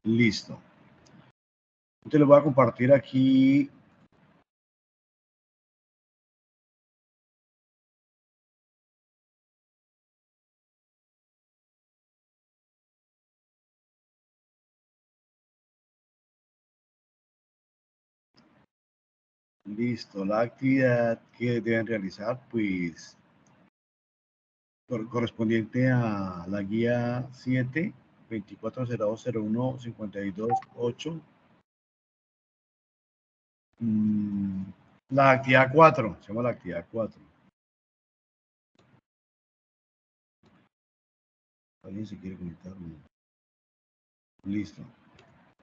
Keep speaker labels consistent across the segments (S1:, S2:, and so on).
S1: Listo. Entonces les voy a compartir aquí. Listo, la actividad que deben realizar, pues, correspondiente a la guía 7, 2402015228. La actividad 4, se llama la actividad 4. ¿Alguien se quiere conectar? Listo.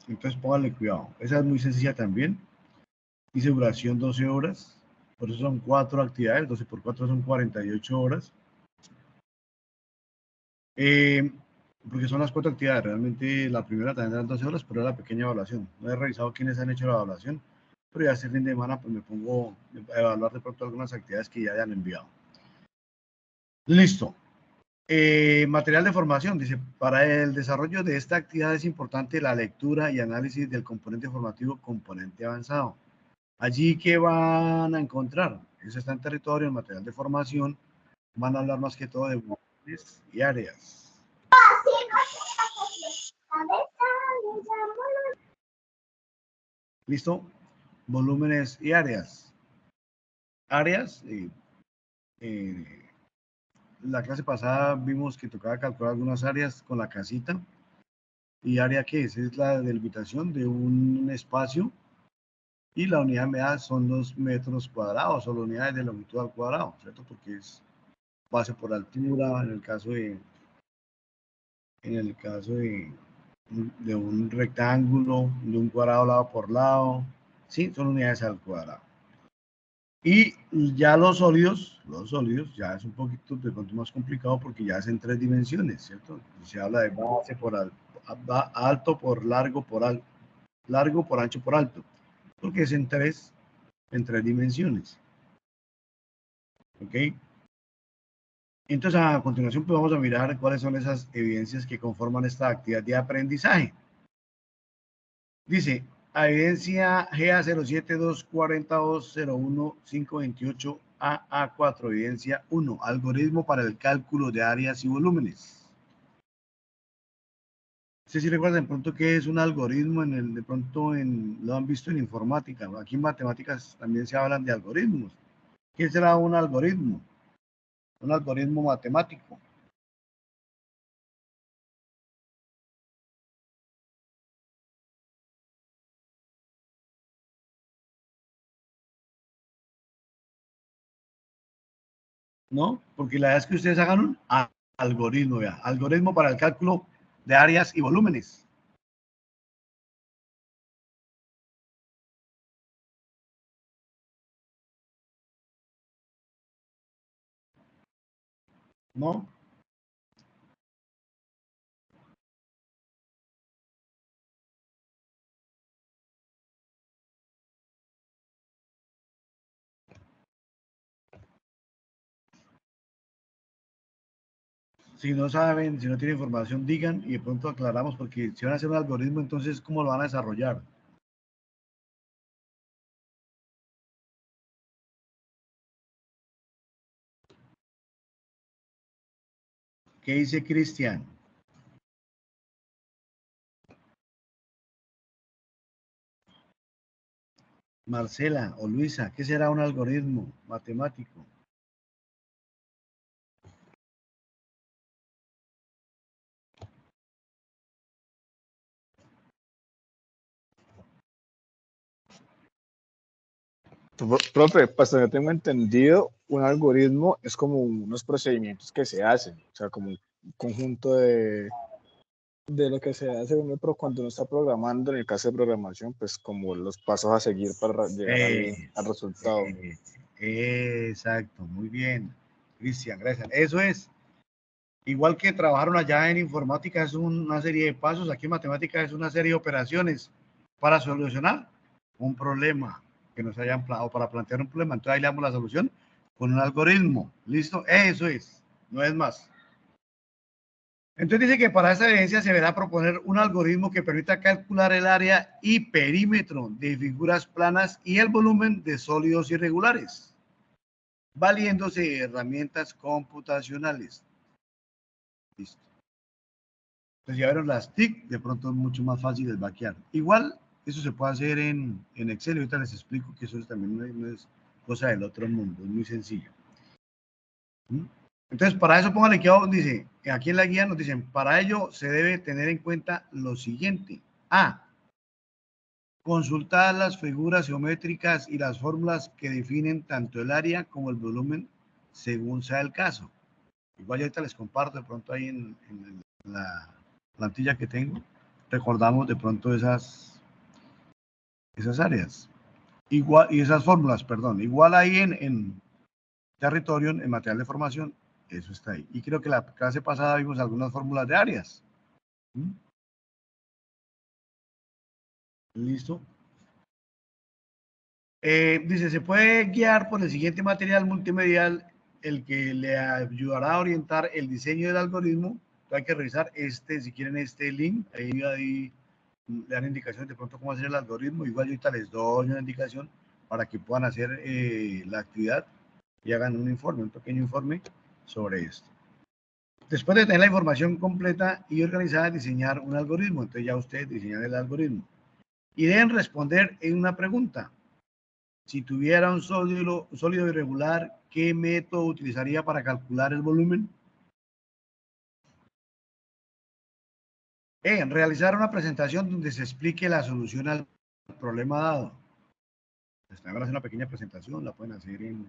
S1: Entonces pónganle cuidado. Esa es muy sencilla también. Dice duración 12 horas. Por eso son 4 actividades. 12 por 4 son 48 horas. Porque son las 4 actividades. Realmente la primera también eran 12 horas, pero era la pequeña evaluación. No he revisado quiénes han hecho la evaluación, pero ya este fin de semana pues me pongo a evaluar de pronto algunas actividades que ya hayan enviado. Listo. Material de formación, dice, para el desarrollo de esta actividad es importante la lectura y análisis del componente formativo, componente avanzado. Allí, ¿qué van a encontrar? Eso está en territorio, en material de formación. Van a hablar más que todo de volúmenes y áreas. ¿Listo? Volúmenes y áreas. Áreas, la clase pasada vimos que tocaba calcular algunas áreas con la casita. ¿Y área qué es? Es la delimitación de un espacio y la unidad de medida son los metros cuadrados o las unidades de longitud al cuadrado, ¿cierto? Porque es base por altura, en el caso de un rectángulo, de un cuadrado lado por lado, sí, son unidades al cuadrado. Y ya los sólidos ya es un poquito de pronto más complicado porque ya es en 3 dimensiones, ¿cierto? Se habla de base por alto por largo por largo por ancho por alto, porque es en tres dimensiones. ¿Ok? Entonces, a continuación, pues vamos a mirar cuáles son esas evidencias que conforman esta actividad de aprendizaje. Dice, evidencia GA0724201-528 AA4, evidencia 1, algoritmo para el cálculo de áreas y volúmenes. No sé si recuerdan de pronto qué es un algoritmo, de pronto lo han visto en informática, aquí en matemáticas también se hablan de algoritmos. ¿Qué será un algoritmo? Un algoritmo matemático. ¿No? Porque la idea es que ustedes hagan un algoritmo, vea, algoritmo para el cálculo de áreas y volúmenes. ¿No? Si no saben, si no tienen información, digan y de pronto aclaramos, porque si van a hacer un algoritmo, entonces, ¿cómo lo van a desarrollar? ¿Qué dice Cristian? Marcela o Luisa, ¿qué será un algoritmo matemático?
S2: Profe, pues yo tengo entendido, un algoritmo es como unos procedimientos que se hacen, o sea, como un conjunto de lo que se hace cuando uno está programando, en el caso de programación, pues como los pasos a seguir para llegar al resultado.
S1: Exacto, muy bien, Cristian, gracias. Eso es. Igual que trabajaron allá en informática, es una serie de pasos, aquí en matemática es una serie de operaciones para solucionar un problema que nos hayan o para plantear un problema. Entonces ahí le damos la solución con un algoritmo. ¿Listo? Eso es, no es más. Entonces dice que para esta evidencia se deberá proponer un algoritmo que permita calcular el área y perímetro de figuras planas y el volumen de sólidos irregulares, valiéndose de herramientas computacionales. Listo. Entonces ya vieron las TIC, de pronto es mucho más fácil el vaquear. Igual, eso se puede hacer en Excel, y ahorita les explico que eso también no es cosa del otro mundo, es muy sencillo. Entonces, para eso póngale que dice, aquí en la guía nos dicen, para ello se debe tener en cuenta lo siguiente. A, consultar las figuras geométricas y las fórmulas que definen tanto el área como el volumen según sea el caso. Igual ahorita les comparto de pronto ahí en la plantilla que tengo, recordamos de pronto esas áreas. Igual, y esas fórmulas, perdón. Igual ahí en territorio, en material de formación, eso está ahí. Y creo que la clase pasada vimos algunas fórmulas de áreas. ¿Listo? Dice, se puede guiar por el siguiente material multimedial, el que le ayudará a orientar el diseño del algoritmo. Hay que revisar si quieren este link, ahí le dan indicaciones de pronto cómo hacer el algoritmo. Igual yo ahorita les doy una indicación para que puedan hacer la actividad y hagan un informe, un pequeño informe sobre esto. Después de tener la información completa y organizada, diseñar un algoritmo. Entonces ya ustedes diseñan el algoritmo. Y deben responder en una pregunta. Si tuviera un sólido irregular, ¿qué método utilizaría para calcular el volumen? Realizar una presentación donde se explique la solución al problema dado. Van a hacer una pequeña presentación, la pueden hacer en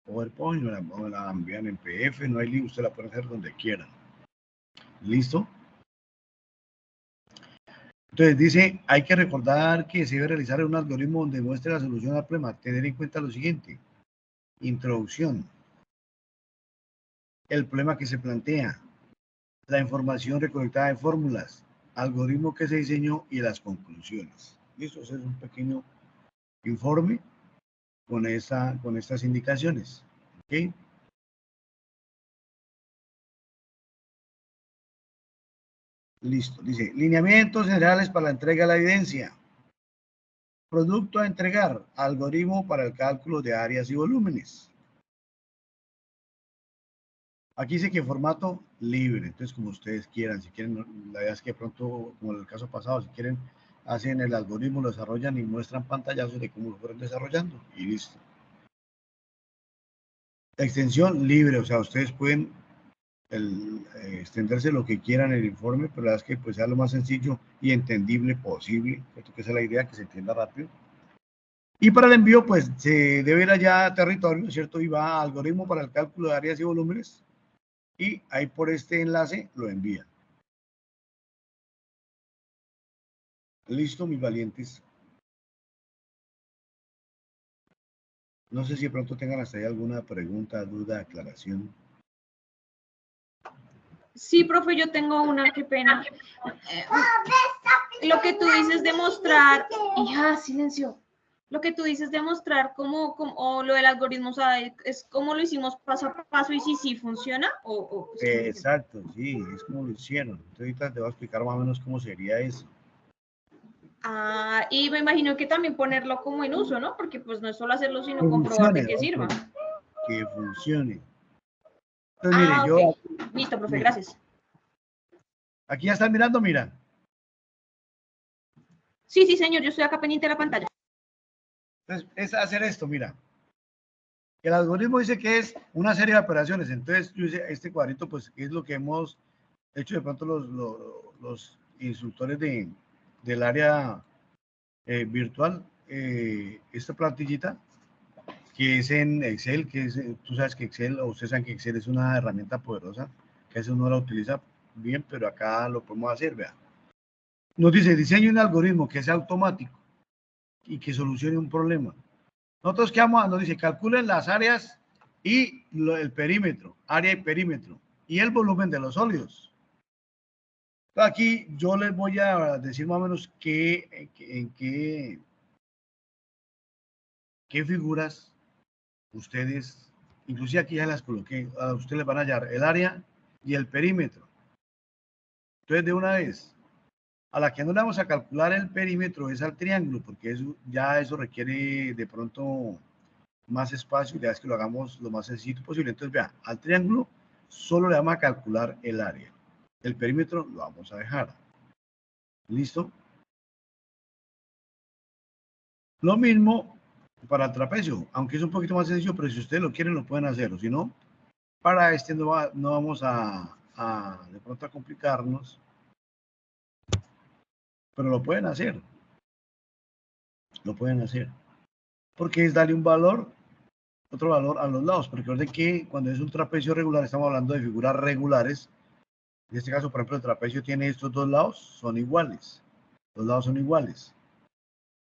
S1: PowerPoint, o la envían en PDF, no hay lío, usted la puede hacer donde quieran. ¿Listo? Entonces dice, hay que recordar que se debe realizar un algoritmo donde muestre la solución al problema. Tener en cuenta lo siguiente. Introducción. El problema que se plantea. La información recolectada de fórmulas. Algoritmo que se diseñó y las conclusiones. Listo, ese es un pequeño informe con estas indicaciones. ¿Okay? Listo. Dice, lineamientos generales para la entrega de la evidencia. Producto a entregar, algoritmo para el cálculo de áreas y volúmenes. Aquí dice que formato libre, entonces como ustedes quieran, si quieren, la idea es que pronto, como en el caso pasado, si quieren, hacen el algoritmo, lo desarrollan y muestran pantallazos de cómo lo fueron desarrollando y listo. Extensión libre, o sea, ustedes pueden extenderse lo que quieran en el informe, pero la verdad es que pues sea lo más sencillo y entendible posible, ¿cierto? Que esa es la idea, que se entienda rápido. Y para el envío, pues se debe ir allá a territorio, ¿cierto? Y va a algoritmo para el cálculo de áreas y volúmenes, y ahí por este enlace lo envían. Listo, mis valientes. No sé si de pronto tengan hasta ahí alguna pregunta, duda, aclaración.
S3: Sí, profe, yo tengo una, qué pena. Lo que tú dices de mostrar, hija, silencio. Lo que tú dices de mostrar o lo del algoritmo, o sea, es como lo hicimos paso a paso y si sí funciona
S1: Exacto, sí, es como lo hicieron. Entonces ahorita te voy a explicar más o menos cómo sería eso.
S3: Ah, y me imagino que también ponerlo como en uso, ¿no? Porque pues no es solo hacerlo, sino comprobar de que sirva.
S1: Que funcione. Entonces, mire, yo...
S3: Okay. Listo, profe, gracias.
S1: Aquí ya están mirando, mira.
S3: Sí, sí, señor, yo estoy acá pendiente de la pantalla.
S1: Entonces, es hacer esto, mira. El algoritmo dice que es una serie de operaciones. Entonces, yo hice este cuadrito, pues, es lo que hemos hecho de pronto los instructores del área virtual. Esta plantillita, que es en Excel, que es, tú sabes que Excel, o ustedes saben que Excel es una herramienta poderosa, que a veces uno la utiliza bien, pero acá lo podemos hacer, vea. Nos dice, diseñe un algoritmo que sea automático y que solucione un problema. Nosotros, ¿qué vamos a? Nos dice, calculen las áreas y el perímetro, área y perímetro, y el volumen de los sólidos. Aquí yo les voy a decir más o menos en qué figuras ustedes, inclusive aquí ya las coloqué, a ustedes les van a hallar el área y el perímetro. Entonces, de una vez, a la que no le vamos a calcular el perímetro es al triángulo, porque eso requiere de pronto más espacio, y la idea es que lo hagamos lo más sencillo posible. Entonces, vea, al triángulo solo le vamos a calcular el área. El perímetro lo vamos a dejar. ¿Listo? Lo mismo para el trapecio, aunque es un poquito más sencillo, pero si ustedes lo quieren, lo pueden hacer. O si no, para este no vamos a de pronto a complicarnos, pero lo pueden hacer. Lo pueden hacer. Porque es darle un valor, otro valor a los lados. Porque recuerden que cuando es un trapecio regular, estamos hablando de figuras regulares. En este caso, por ejemplo, el trapecio tiene estos dos lados, son iguales. Los lados son iguales.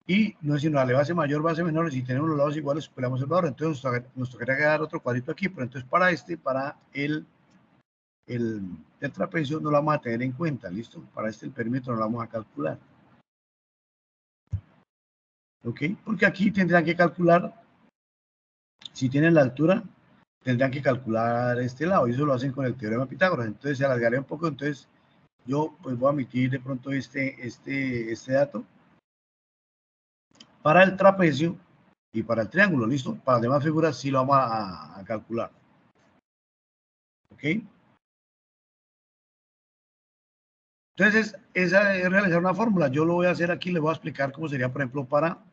S1: Y no es sino dale base mayor, base menor. Si tenemos los lados iguales, superamos el valor. Entonces nos tocaría dar otro cuadrito aquí. Pero entonces para el trapecio no lo vamos a tener en cuenta. ¿Listo? Para el perímetro no lo vamos a calcular. ¿Ok? Porque aquí tendrán que calcular, si tienen la altura, tendrán que calcular este lado. Y eso lo hacen con el teorema de Pitágoras. Entonces se alargaría un poco. Entonces yo pues voy a omitir de pronto este dato para el trapecio y para el triángulo. ¿Listo? Para las demás figuras sí lo vamos a calcular. ¿Ok? Entonces, esa es realizar una fórmula. Yo lo voy a hacer aquí, les voy a explicar cómo sería, por ejemplo, para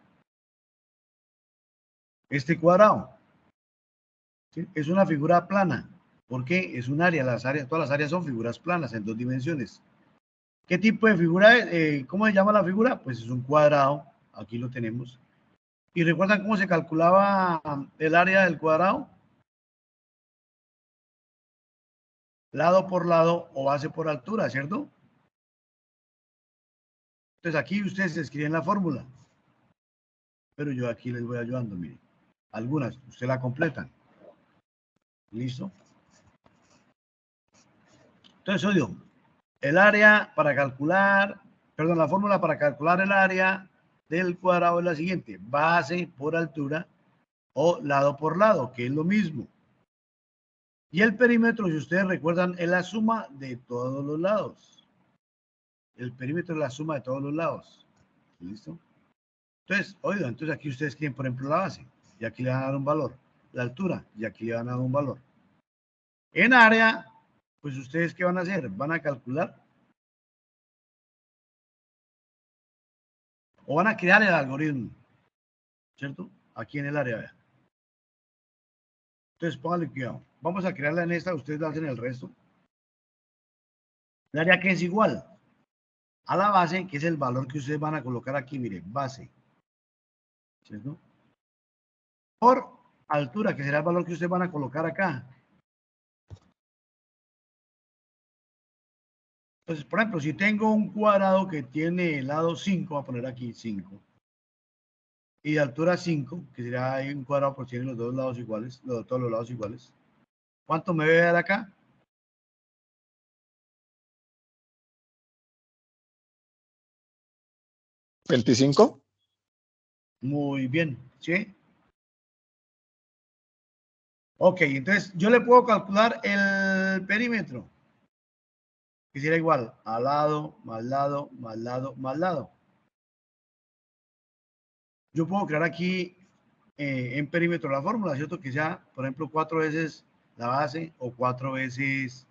S1: este cuadrado. ¿Sí? Es una figura plana. ¿Por qué? Es un área. Todas las áreas son figuras planas en 2 dimensiones. ¿Qué tipo de figura es? ¿Cómo se llama la figura? Pues es un cuadrado. Aquí lo tenemos. ¿Y recuerdan cómo se calculaba el área del cuadrado? Lado por lado o base por altura, ¿cierto? Entonces aquí ustedes escriben la fórmula. Pero yo aquí les voy ayudando, miren. Algunas, ustedes la completan. ¿Listo? Entonces, oye, el área para calcular, perdón, la fórmula para calcular el área del cuadrado es la siguiente: base por altura o lado por lado, que es lo mismo. Y el perímetro, si ustedes recuerdan, es la suma de todos los lados. El perímetro es la suma de todos los lados. ¿Listo? Entonces, oigan, entonces aquí ustedes quieren, por ejemplo, la base, y aquí le van a dar un valor. La altura, y aquí le van a dar un valor. En área, pues ustedes, ¿qué van a hacer? Van a calcular o van a crear el algoritmo, ¿cierto? Aquí en el área, vean. Entonces, pónganle cuidado. Vamos a crearla en esta, ustedes hacen el resto. El área que es igual a la base, que es el valor que ustedes van a colocar aquí, miren, base, ¿cierto? Por altura, que será el valor que ustedes van a colocar acá. Entonces, por ejemplo, si tengo un cuadrado que tiene lado 5, voy a poner aquí 5, y de altura 5, que será un cuadrado por tiene los dos lados iguales, todos los lados iguales. ¿Cuánto me debe dar acá?
S2: 25.
S1: Muy bien, ¿sí? Ok, entonces yo le puedo calcular el perímetro, que será igual a lado, más lado, más lado, más lado. Yo puedo crear aquí en perímetro la fórmula, ¿cierto? Que sea, por ejemplo, 4 veces la base o 4 veces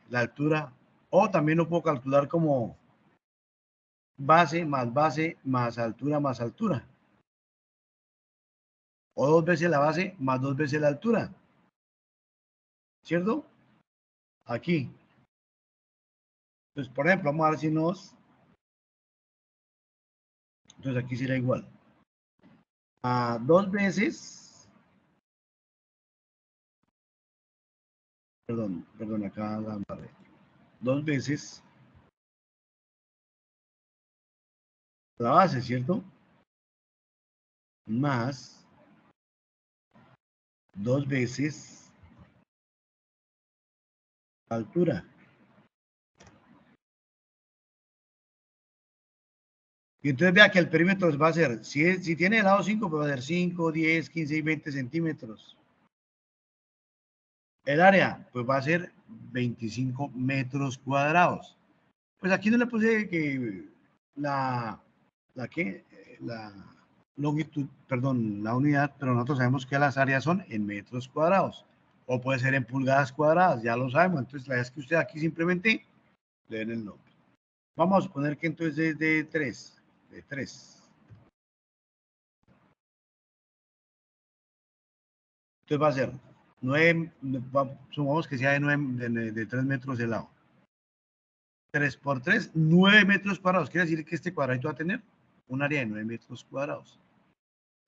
S1: la altura. O también lo puedo calcular como base más altura más altura. O 2 veces la base más 2 veces la altura. ¿Cierto? Aquí. Entonces, por ejemplo, vamos a ver si entonces aquí será igual a 2 veces, perdón, acá la barré. 2 veces la base, ¿cierto? Más 2 veces la altura. Y entonces vea que el perímetro va a ser, si tiene el lado 5, pues va a ser 5, 10, 15 y 20 centímetros. El área, pues va a ser 25 metros cuadrados. Pues aquí no le puse que la longitud, perdón, la unidad, pero nosotros sabemos que las áreas son en metros cuadrados. O puede ser en pulgadas cuadradas, ya lo sabemos. Entonces, la idea es que usted aquí simplemente le den el nombre. Vamos a suponer que entonces es de 3. De 3. Entonces va a ser 9, supongamos que sea de 3 metros de lado. 3 por 3, 9 metros cuadrados. Quiere decir que este cuadradito va a tener un área de 9 metros cuadrados.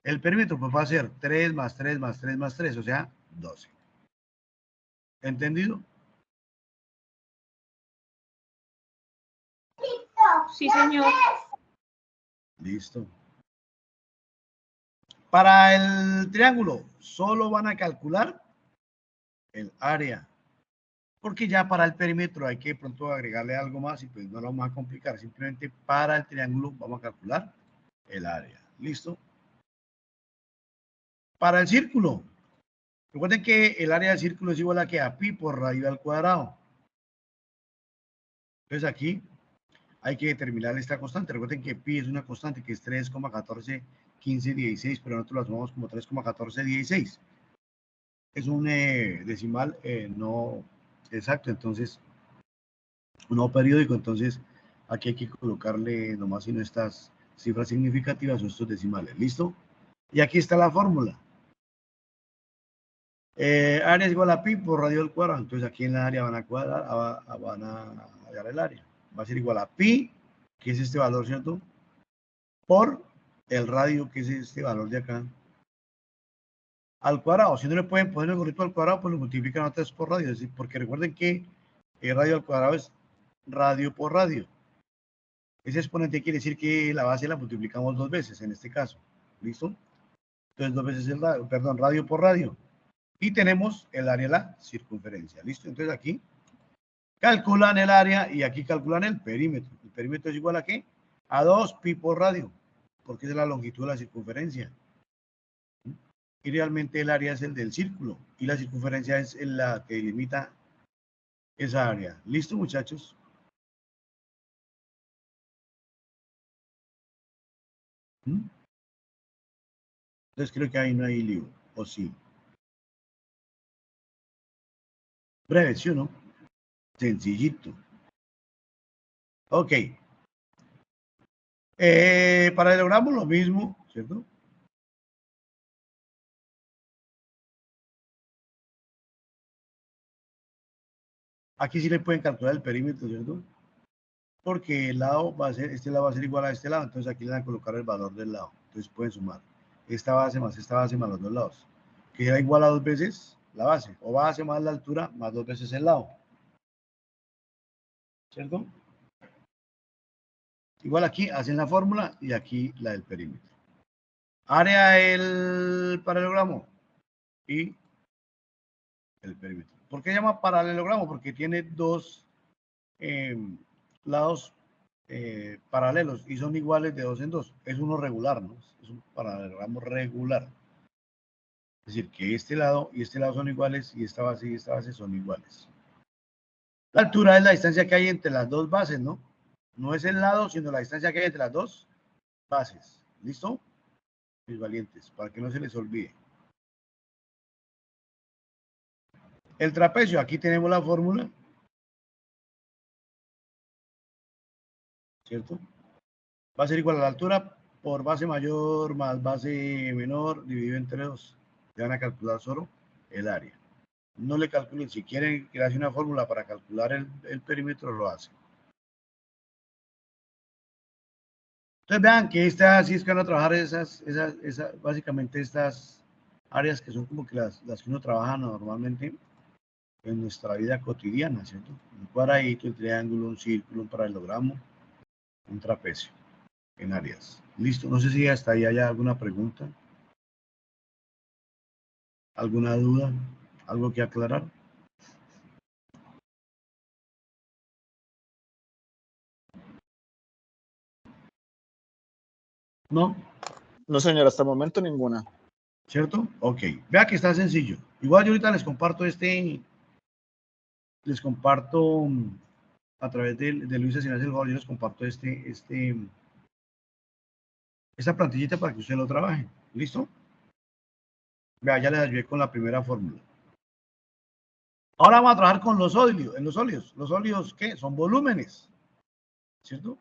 S1: El perímetro pues va a ser 3 más 3 más 3 más 3, o sea, 12. ¿Entendido?
S3: Sí, señor.
S1: Listo. Para el triángulo, solo van a calcular el área. Porque ya para el perímetro hay que de pronto agregarle algo más y pues no lo vamos a complicar. Simplemente para el triángulo vamos a calcular el área. ¿Listo? Para el círculo, recuerden que el área del círculo es igual a que a pi por radio al cuadrado. Entonces aquí hay que determinar esta constante. Recuerden que pi es una constante que es 3,141516, pero nosotros la tomamos como 3,1416. Es un decimal no exacto, entonces, no periódico, entonces aquí hay que colocarle nomás sino estas cifras significativas o estos decimales. ¿Listo? Y aquí está la fórmula. Área es igual a pi por radio al cuadrado. Entonces aquí en la área van a cuadrar, van a hallar el área. Va a ser igual a pi, que es este valor, ¿cierto? Por el radio, que es este valor de acá, al cuadrado. Si no le pueden poner el gorrito al cuadrado, pues lo multiplican otra vez por radio. Es decir, porque recuerden que el radio al cuadrado es radio por radio. Ese exponente quiere decir que la base la multiplicamos 2 veces en este caso. ¿Listo? Entonces 2 veces el radio, perdón, radio por radio. Y tenemos el área de la circunferencia. ¿Listo? Entonces aquí calculan el área y aquí calculan el perímetro. ¿El perímetro es igual a qué? A 2 pi por radio, porque es la longitud de la circunferencia. Y realmente el área es el del círculo y la circunferencia es la que delimita esa área. ¿Listo, muchachos? Entonces creo que ahí no hay lío, ¿o sí? Breve, ¿sí o no? Sencillito. Ok. Para el diagrama lo mismo, ¿cierto? Aquí sí le pueden calcular el perímetro, ¿cierto? Porque el lado va a ser, este lado va a ser igual a este lado, entonces aquí le van a colocar el valor del lado. Entonces pueden sumar esta base más los dos lados. Que será igual a 2 veces la base, o base más la altura más 2 veces el lado. ¿Cierto? Igual aquí hacen la fórmula y aquí la del perímetro. Área del paralelogramo y el perímetro. ¿Por qué se llama paralelogramo? Porque tiene dos lados paralelos y son iguales de 2 en 2. Es uno regular, ¿no? Es un paralelogramo regular. Es decir, que este lado y este lado son iguales y esta base son iguales. La altura es la distancia que hay entre las dos bases, ¿no? No es el lado, sino la distancia que hay entre las dos bases. ¿Listo? Mis valientes, para que no se les olvide. El trapecio, aquí tenemos la fórmula. ¿Cierto? Va a ser igual a la altura por base mayor más base menor dividido entre 2. Te van a calcular solo el área. No le calculen, si quieren crear una fórmula para calcular el perímetro, lo hacen. Entonces vean que sí es que van a trabajar básicamente estas áreas que son como que las que uno trabaja normalmente en nuestra vida cotidiana, ¿cierto? Un cuadradito, un triángulo, un círculo, un paralelogramo, un trapecio en áreas. Listo, no sé si hasta ahí haya alguna pregunta, alguna duda, algo que aclarar. ¿No?
S2: No, señor, hasta el momento ninguna.
S1: ¿Cierto? Ok. Vea que está sencillo. Igual yo ahorita les comparto a través de Luisa Sinas del Favor, yo les comparto esta plantillita para que usted lo trabaje. ¿Listo? Vea, ya les ayudé con la primera fórmula. Ahora vamos a trabajar con los óleos, en los óleos. ¿Los óleos qué? Son volúmenes, ¿cierto?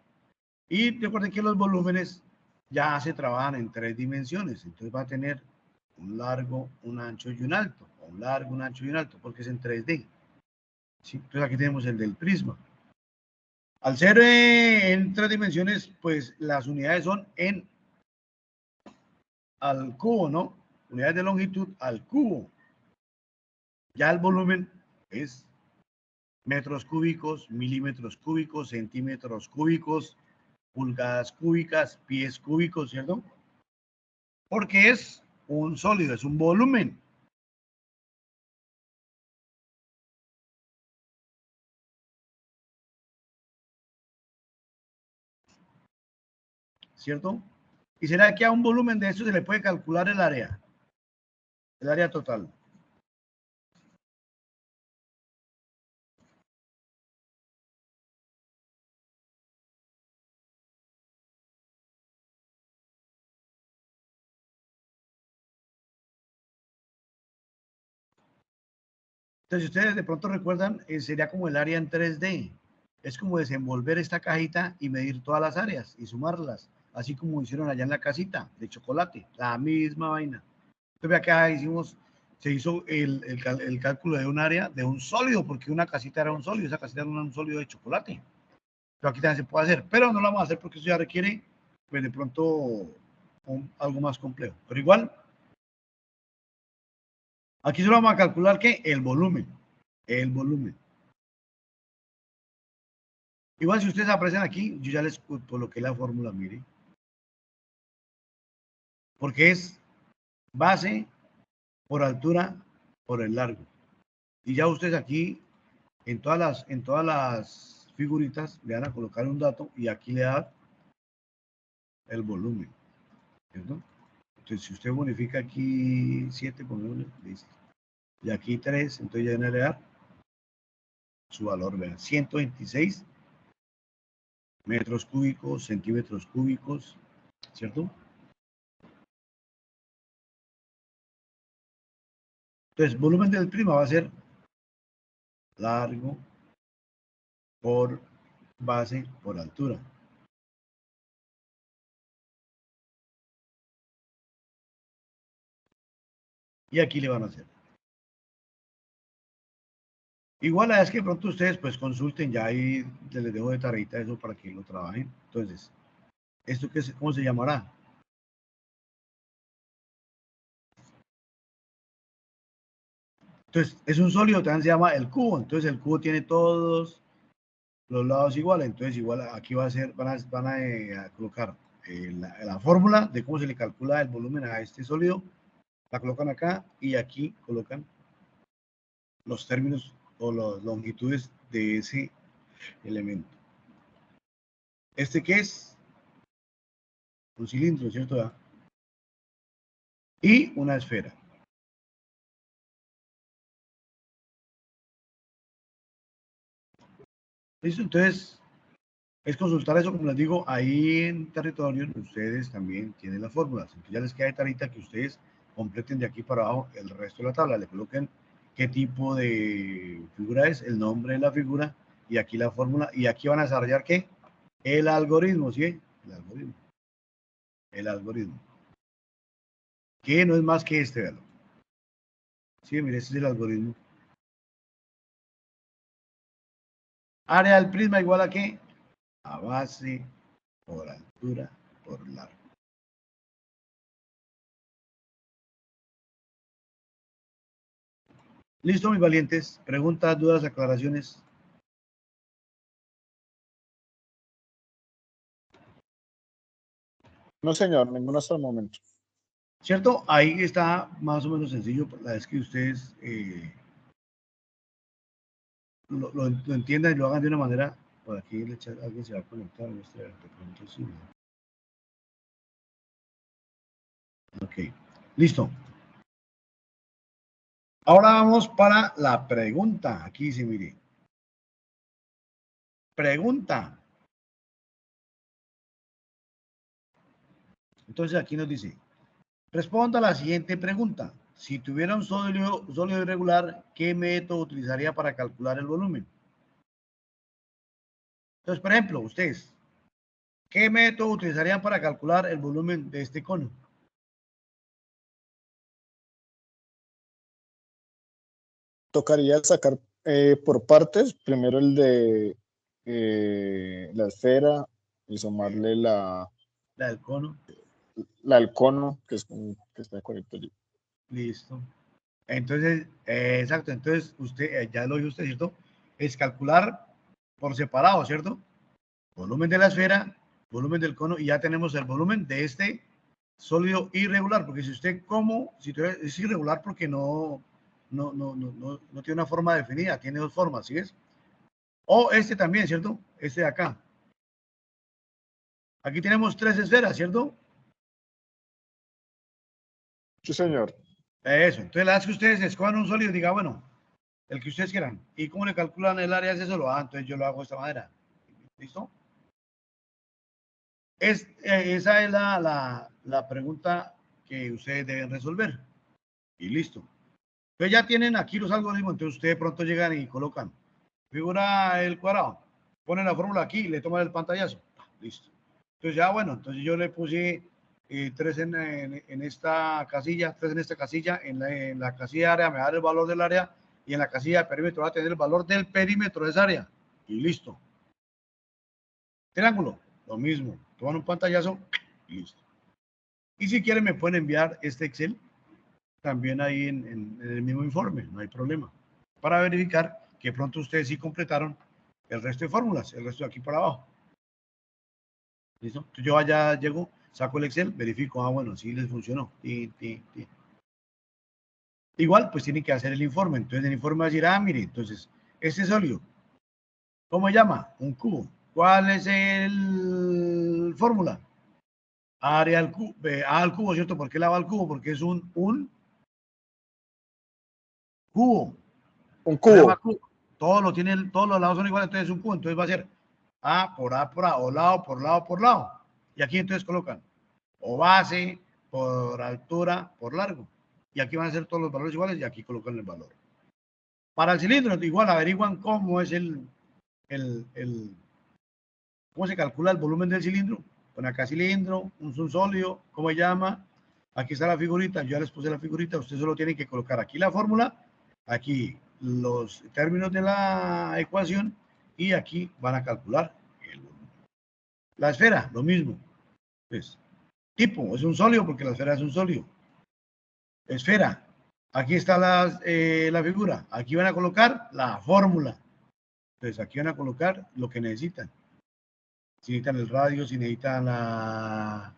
S1: Y recuerden que los volúmenes ya se trabajan en 3 dimensiones. Entonces va a tener un largo, un ancho y un alto. O un largo, un ancho y un alto, porque es en 3D. ¿Sí? Entonces aquí tenemos el del prisma. Al ser en 3 dimensiones, pues las unidades son al cubo, ¿no? Unidades de longitud al cubo. Ya el volumen es metros cúbicos, milímetros cúbicos, centímetros cúbicos, pulgadas cúbicas, pies cúbicos, ¿cierto? Porque es un sólido, es un volumen. ¿Cierto? ¿Y será que a un volumen de eso se le puede calcular el área total? Entonces, si ustedes de pronto recuerdan, sería como el área en 3D. Es como desenvolver esta cajita y medir todas las áreas y sumarlas, así como hicieron allá en la casita de chocolate, la misma vaina. Entonces, acá se hizo el cálculo de un área de un sólido, porque una casita era un sólido, esa casita era un sólido de chocolate. Pero aquí también se puede hacer, pero no lo vamos a hacer porque eso ya requiere, pues de pronto, algo más complejo. Pero igual, aquí solo vamos a calcular que el volumen. Igual si ustedes aprecian aquí, yo ya les coloqué la fórmula, mire. Porque es base por altura por el largo. Y ya ustedes aquí, en todas las figuritas, le van a colocar un dato y aquí le da el volumen. ¿Cierto? Entonces, si usted bonifica aquí 7, pongámosle, listo. Y aquí 3, entonces ya viene a dar su valor, vean, 126 metros cúbicos, centímetros cúbicos, ¿cierto? Entonces, volumen del prisma va a ser largo por base por altura. Y aquí le van a hacer. Igual es que de pronto ustedes pues consulten, ya ahí les dejo de tareita eso para que lo trabajen. Entonces, ¿esto qué es, cómo se llamará? Entonces, es un sólido, también se llama el cubo. Entonces, el cubo tiene todos los lados iguales. Entonces, igual aquí va a ser, van a colocar la fórmula de cómo se le calcula el volumen a este sólido. La colocan acá y aquí colocan los términos o las longitudes de ese elemento. ¿Este qué es? Un cilindro, ¿cierto? Y una esfera. ¿Listo? Entonces, es consultar eso, como les digo, ahí en territorio, ustedes también tienen las fórmulas. Entonces, ya les queda de tarita que ustedes completen de aquí para abajo el resto de la tabla. Le coloquen qué tipo de figura es, el nombre de la figura, y aquí la fórmula. Y aquí van a desarrollar, ¿qué? El algoritmo, ¿sí? El algoritmo. Que no es más que este, veanlo. Sí, mire, este es el algoritmo. Área del prisma igual a ¿qué? A base por altura por largo. Listo, mis valientes. Preguntas, dudas, aclaraciones.
S2: No, señor, ninguno hasta el momento.
S1: ¿Cierto? Ahí está más o menos sencillo. La vez que ustedes lo entiendan y lo hagan de una manera. Por aquí alguien se va a conectar. Ok, listo. Ahora vamos para la pregunta. Aquí dice, mire. Pregunta. Entonces aquí nos dice, responda a la siguiente pregunta. Si tuviera un sólido irregular, ¿qué método utilizaría para calcular el volumen? Entonces, por ejemplo, ustedes, ¿qué método utilizarían para calcular el volumen de este cono?
S2: Tocaría sacar por partes, primero el de la esfera y sumarle
S1: La del cono.
S2: la del cono, que está correcto allí.
S1: Listo. Entonces, exacto. Entonces, usted, ya lo dijo usted, ¿cierto? Es calcular por separado, ¿cierto? Volumen de la esfera, volumen del cono, y ya tenemos el volumen de este sólido irregular, porque si usted es irregular porque no tiene una forma definida, tiene dos formas, ¿sí es? O este también, ¿cierto? Este de acá. Aquí tenemos tres esferas, ¿cierto?
S2: Sí, señor.
S1: Eso. Entonces, la vez que ustedes escojan un sólido, diga, bueno, el que ustedes quieran. ¿Y cómo le calculan el área? Es eso, entonces yo lo hago de esta manera. ¿Listo? Esa es la pregunta que ustedes deben resolver. Y listo. Entonces ya tienen aquí los algoritmos, entonces ustedes pronto llegan y colocan figura el cuadrado, ponen la fórmula aquí y le toman el pantallazo. Listo. Entonces ya bueno, entonces yo le puse 3 en esta casilla, 3 en esta casilla, en la casilla de área me va a dar el valor del área y en la casilla de perímetro va a tener el valor del perímetro de esa área. Y listo. Triángulo, lo mismo. Toman un pantallazo y listo. Y si quieren me pueden enviar este Excel también ahí en el mismo informe, no hay problema. Para verificar que pronto ustedes sí completaron el resto de fórmulas, el resto de aquí para abajo. ¿Listo? Entonces yo allá llego, saco el Excel, verifico, bueno, sí les funcionó. Igual, pues tienen que hacer el informe. Entonces el informe va a decir, mire, entonces, este sólido, ¿cómo se llama? Un cubo. ¿Cuál es el fórmula? Área al cubo, al cubo, ¿cierto? ¿Por qué la va al cubo? Porque es un cubo.
S2: Un
S1: Se llama
S2: cubo.
S1: cubo. Todos los lados son iguales, entonces es un cubo. Entonces va a ser A, o lado, por lado, por lado. Y aquí entonces colocan o base, por altura, por largo. Y aquí van a ser todos los valores iguales y aquí colocan el valor. Para el cilindro, igual averiguan cómo es cómo se calcula el volumen del cilindro. Pon acá cilindro, un sólido, ¿cómo se llama? Aquí está la figurita, yo ya les puse la figurita, ustedes solo tienen que colocar aquí la fórmula, aquí los términos de la ecuación y aquí van a calcular el volumen. La esfera, lo mismo. Pues, tipo, es un sólido porque la esfera es un sólido. Esfera, aquí está la figura, aquí van a colocar la fórmula. Entonces aquí van a colocar lo que necesitan. Si necesitan el radio, si necesitan la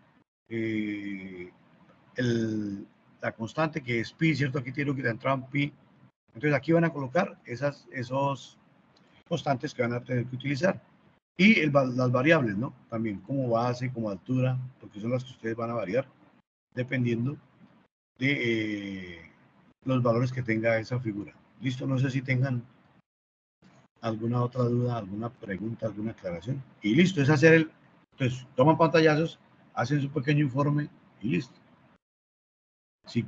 S1: constante que es pi, ¿cierto? Aquí tiene que entrar en pi. Entonces aquí van a colocar esos constantes que van a tener que utilizar. Y las variables, ¿no? También como base, como altura, porque son las que ustedes van a variar dependiendo de los valores que tenga esa figura. Listo, no sé si tengan alguna otra duda, alguna pregunta, alguna aclaración. Y listo, es hacer entonces toman pantallazos, hacen su pequeño informe y listo. Si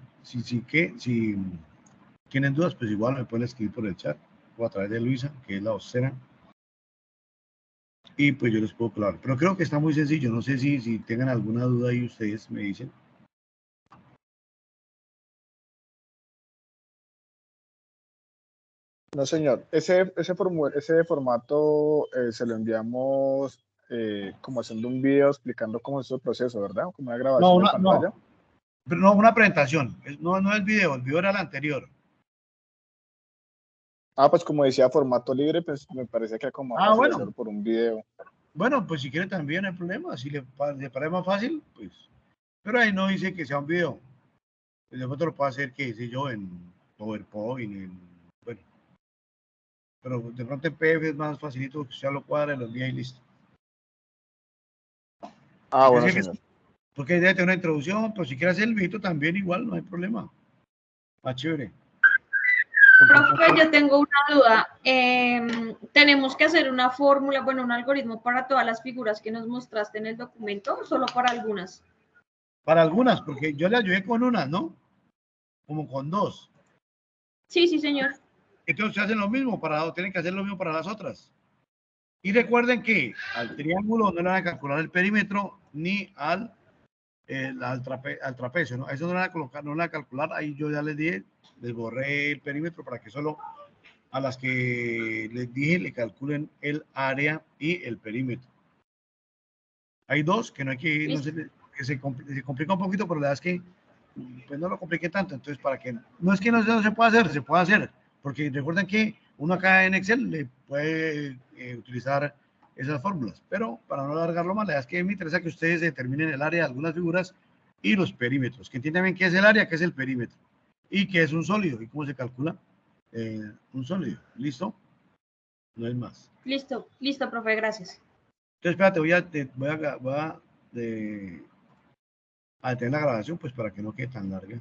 S1: tienen dudas, pues igual me pueden escribir por el chat o a través de Luisa, que es la vocera, y pues yo les puedo aclarar. Pero creo que está muy sencillo, no sé si tengan alguna duda y ustedes me dicen.
S2: No, señor. Ese formato se lo enviamos como haciendo un video explicando cómo es el proceso, ¿verdad? Como una
S1: No,
S2: grabación de pantalla.
S1: pero no una presentación, no el video era el anterior.
S2: Pues como decía, formato libre, pues me parece que como más fácil
S1: Bueno.
S2: hacerlo por un video.
S1: Bueno, pues si quiere también no hay problema, si le parece más fácil, pues. Pero ahí no dice que sea un video. De pronto lo puedo hacer, que dice yo, en PowerPoint, bueno. Pero de pronto en PDF es más facilito, que usted lo cuadra, lo envía y listo.
S2: Bueno, señor.
S1: Porque debe tener una introducción, pero si quiere hacer el video también igual, no hay problema. Más chévere.
S3: Profe, yo tengo una duda. ¿Tenemos que hacer una fórmula, bueno, un algoritmo para todas las figuras que nos mostraste en el documento o solo para algunas?
S1: Para algunas, porque yo le ayudé con una, ¿no? Como con dos.
S3: Sí, sí, señor.
S1: Entonces hacen lo mismo, tienen que hacer lo mismo para las otras. Y recuerden que al triángulo no le van a calcular el perímetro ni al trapecio, ¿no? Eso no le van a colocar, no le van a calcular. Ahí yo ya les dije, les borré el perímetro para que solo a las que les dije le calculen el área y el perímetro. Hay dos que no hay que, no se, que se complica un poquito, pero la verdad es que pues no lo complique tanto. Entonces, para que no es que no se pueda hacer, se puede hacer, porque recuerden que uno acá en Excel le puede utilizar esas fórmulas, pero para no alargarlo más, la verdad es que me interesa que ustedes determinen el área de algunas figuras y los perímetros, que entiendan bien qué es el área, qué es el perímetro y qué es un sólido y cómo se calcula un sólido. ¿Listo? No es más.
S3: Listo, listo, profe, gracias.
S1: Entonces, espérate, voy a detener la grabación pues para que no quede tan larga.